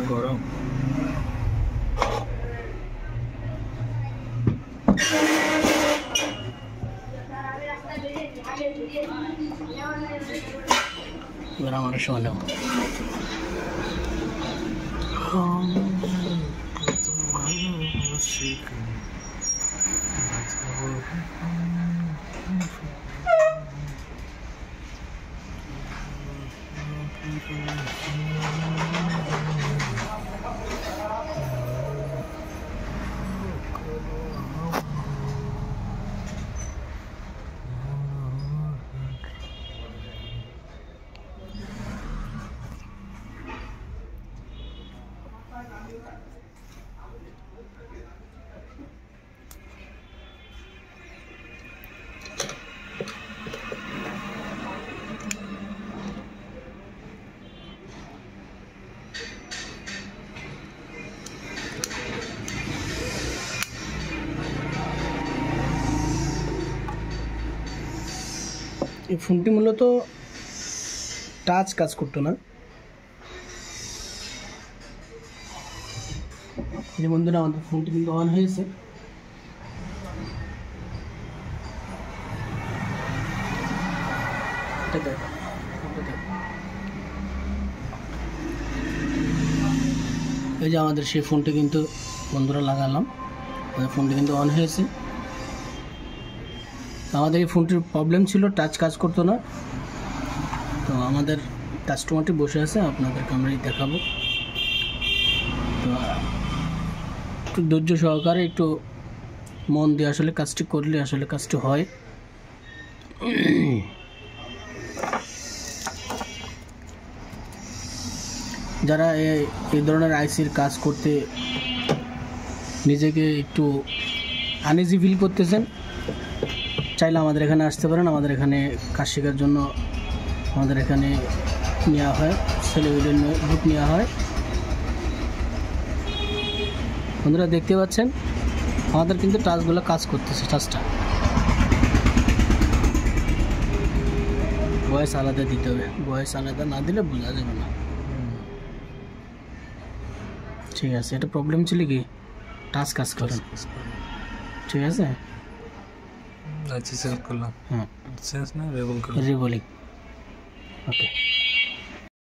গরম এবার আমার সময় নেব এই ফোনটি মূলত টাচ কাজ করতো না। যে বন্ধুরা আমাদের ফোনটি কিন্তু অন হয়েছে, এই যে আমাদের সেই ফোনটি কিন্তু বন্ধুরা লাগালাম, ফোনটি কিন্তু অন হয়েছে। আমাদের এই ফোনটির প্রবলেম ছিল টাচ কাজ করতো না, তো আমাদের কাস্টমারটি বসে আছে, আপনাদেরকে আমরা দেখাবো। তো একটু ধৈর্য সহকারে একটু মন দিয়ে আসলে কাজটি করলে আসলে কাজটি হয়। যারা এই ধরনের আইসির কাজ করতে নিজেকে একটু আনইজি ফিল করতেছেন, চাইলে আমাদের এখানে আসতে পারেন। আমাদের এখানে কাজ শেখার জন্য আমাদের এখানে নেওয়া হয়, ছেলেমেয়েদের গ্রুপ নেওয়া হয়। বন্ধুরা দেখতে পাচ্ছেন আমাদের কিন্তু টাচগুলো কাজ করতেছে। টাচটা ভয়েস আলাদা দিতে হবে, ভয়েস আলাদা না দিলে বোঝা যাবে না। ঠিক আছে, এটা প্রবলেম ছিল কি টাচ কাজ করেন, ঠিক আছে। আচ্ছা, সিলেক্ট করলাম। হ্যাঁ, সেন্স না রিবোলিং। ওকে।